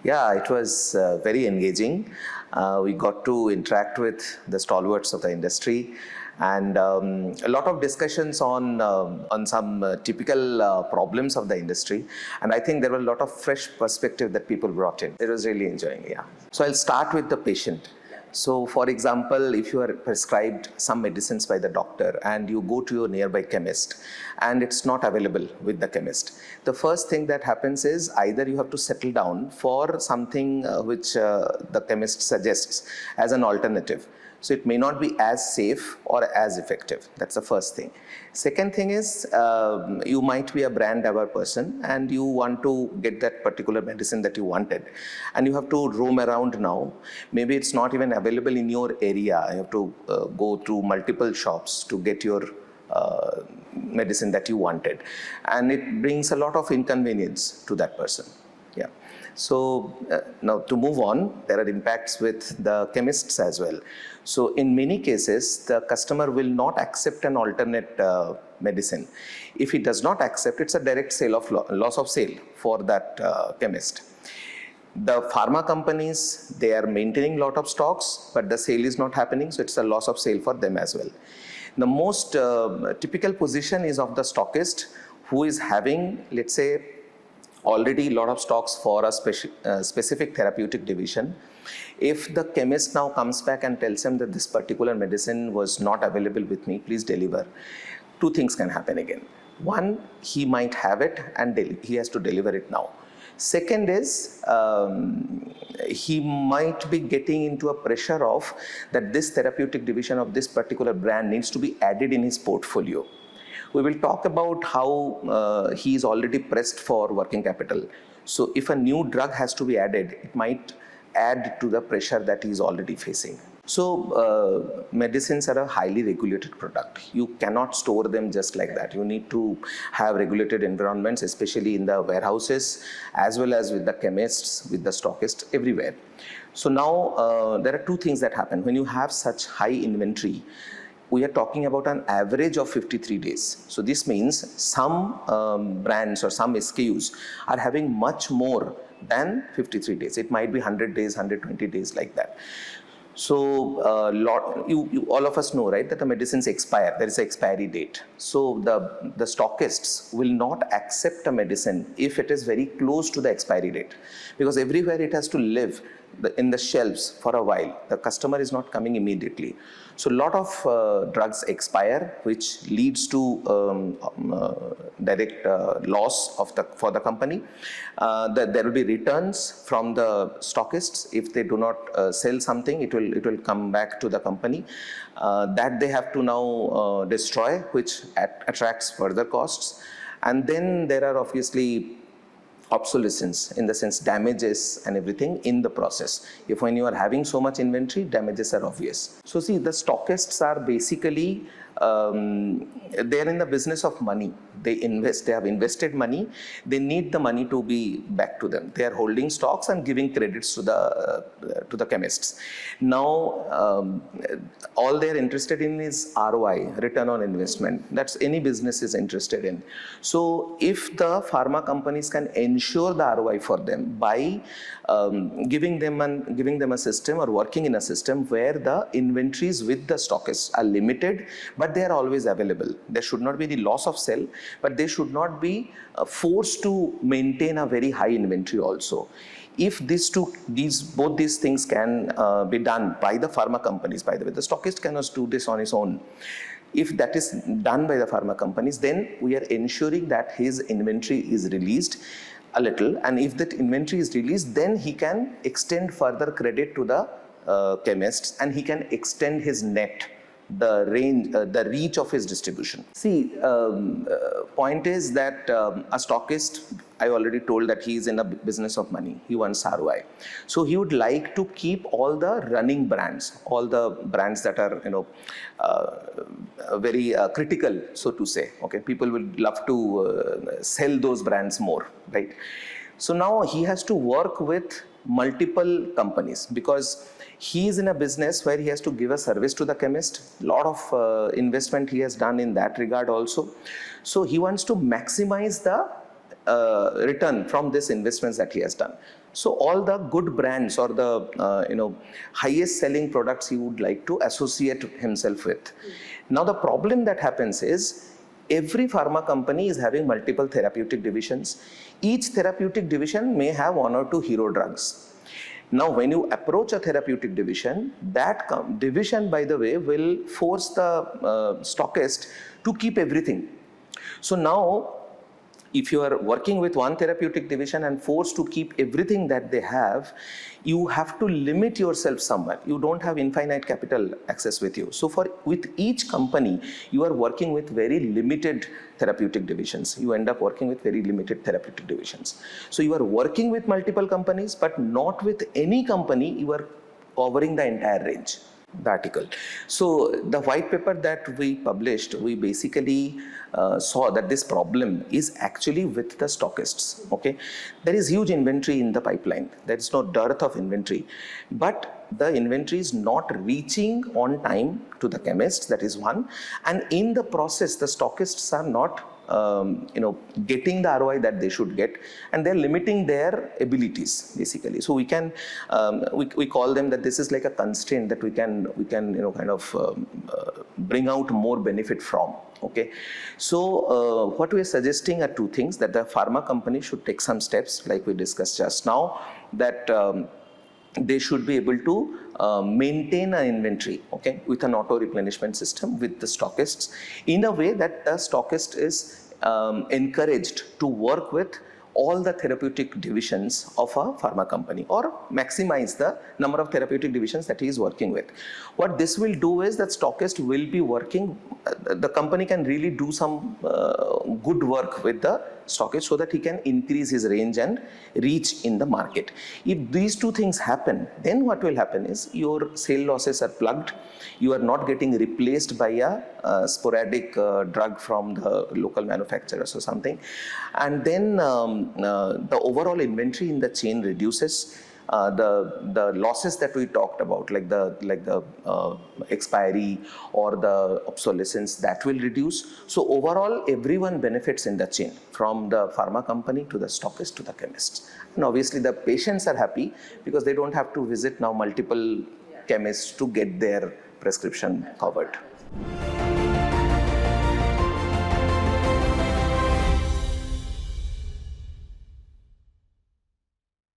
Yeah, it was very engaging. We got to interact with the stalwarts of the industry, and a lot of discussions on some typical problems of the industry. And I think there were a lot of fresh perspective that people brought in. It was really enjoying. Yeah. So I'll start with the patient. So for example, if you are prescribed some medicines by the doctor and you go to your nearby chemist and it's not available with the chemist, the first thing that happens is either you have to settle down for something which the chemist suggests as an alternative. So it may not be as safe or as effective. That's the first thing. Second thing is you might be a brand aware person and you want to get that particular medicine that you wanted, and you have to roam around now. Maybe it's not even available in your area. You have to go to multiple shops to get your medicine that you wanted, and it brings a lot of inconvenience to that person. Yeah. So now to move on, there are impacts with the chemists as well. So in many cases, the customer will not accept an alternate medicine. If he does not accept, it's a direct sale of loss of sale for that chemist. The pharma companies, they are maintaining a lot of stocks, but the sale is not happening, so it's a loss of sale for them as well. The most typical position is of the stockist who is having, let's say, already a lot of stocks for a specific therapeutic division. If the chemist now comes back and tells him that this particular medicine was not available with me, please deliver, two things can happen again. One, he might have it and he has to deliver it now. Second is he might be getting into a pressure of that this therapeutic division of this particular brand needs to be added in his portfolio. We will talk about how he is already pressed for working capital. So if a new drug has to be added, it might add to the pressure that he is already facing. So medicines are a highly regulated product. You cannot store them just like that. You need to have regulated environments, especially in the warehouses, as well as with the chemists, with the stockists, everywhere. So now there are two things that happen. When you have such high inventory, we are talking about an average of 53 days. So this means some brands or some SKUs are having much more than 53 days. It might be 100 days, 120 days, like that. So all of us know, right, that the medicines expire. There is an expiry date. So the stockists will not accept a medicine if it is very close to the expiry date, because everywhere it has to live in the shelves for a while. The customer is not coming immediately. So a lot of drugs expire, which leads to direct loss for the company. There will be returns from the stockists. If they do not sell something, it will come back to the company. That they have to now destroy, which attracts further costs. And then there are obviously obsolescence, in the sense damages and everything in the process. If when you are having so much inventory, damages are obvious. So see, the stockists are basically, they are in the business of money. They have invested money. They need the money to be back to them. They are holding stocks and giving credits to the chemists. Now, all they are interested in is ROI, return on investment. That's any business is interested in. So if the pharma companies can ensure the ROI for them by giving them a system or working in a system where the inventories with the stockists are limited, but they are always available. There should not be the loss of sale, but they should not be forced to maintain a very high inventory also. If both these things can be done by the pharma companies, by the way, the stockist cannot do this on his own. If that is done by the pharma companies, then we are ensuring that his inventory is released a little, and if that inventory is released, then he can extend further credit to the chemists, and he can extend his net, the range, the reach of his distribution. See, point is that a stockist, I already told that he is in a business of money. He wants ROI. So he would like to keep all the running brands, all the brands that are, very critical, so to say. Okay, people would love to sell those brands more, right? So now he has to work with multiple companies, because he is in a business where he has to give a service to the chemist. A lot of investment he has done in that regard also. So he wants to maximize the return from this investments that he has done. So all the good brands or the highest selling products he would like to associate himself with. Now the problem that happens is every pharma company is having multiple therapeutic divisions. Each therapeutic division may have one or two hero drugs. Now when you approach a therapeutic division, that division, by the way, will force the stockist to keep everything. So now if you are working with one therapeutic division and forced to keep everything that they have, you have to limit yourself somewhere. You don't have infinite capital access with you. So with each company, you are working with very limited therapeutic divisions. You end up working with very limited therapeutic divisions. So you are working with multiple companies, but not with any company. You are covering the entire range. The article. So the white paper that we published, we basically saw that this problem is actually with the stockists. Okay, there is huge inventory in the pipeline. There is no dearth of inventory, but the inventory is not reaching on time to the chemists. That is one, and in the process, the stockists are not getting the ROI that they should get, and they're limiting their abilities basically. So we can we call them that this is like a constraint that we can bring out more benefit from. Okay, so what we are suggesting are two things: that the pharma company should take some steps, like we discussed just now, that they should be able to maintain an inventory, okay, with an auto replenishment system with the stockists, in a way that the stockist is encouraged to work with all the therapeutic divisions of a pharma company, or maximize the number of therapeutic divisions that he is working with. What this will do is that stockist will be working, the company can really do some good work with the stockist so that he can increase his range and reach in the market. If these two things happen, then what will happen is your sale losses are plugged. You are not getting replaced by a sporadic drug from the local manufacturers or something, and then the overall inventory in the chain reduces. The losses that we talked about, like the expiry or the obsolescence, that will reduce. So overall, everyone benefits in the chain, from the pharma company to the stockist to the chemists. And obviously the patients are happy because they don't have to visit now multiple chemists to get their prescription covered.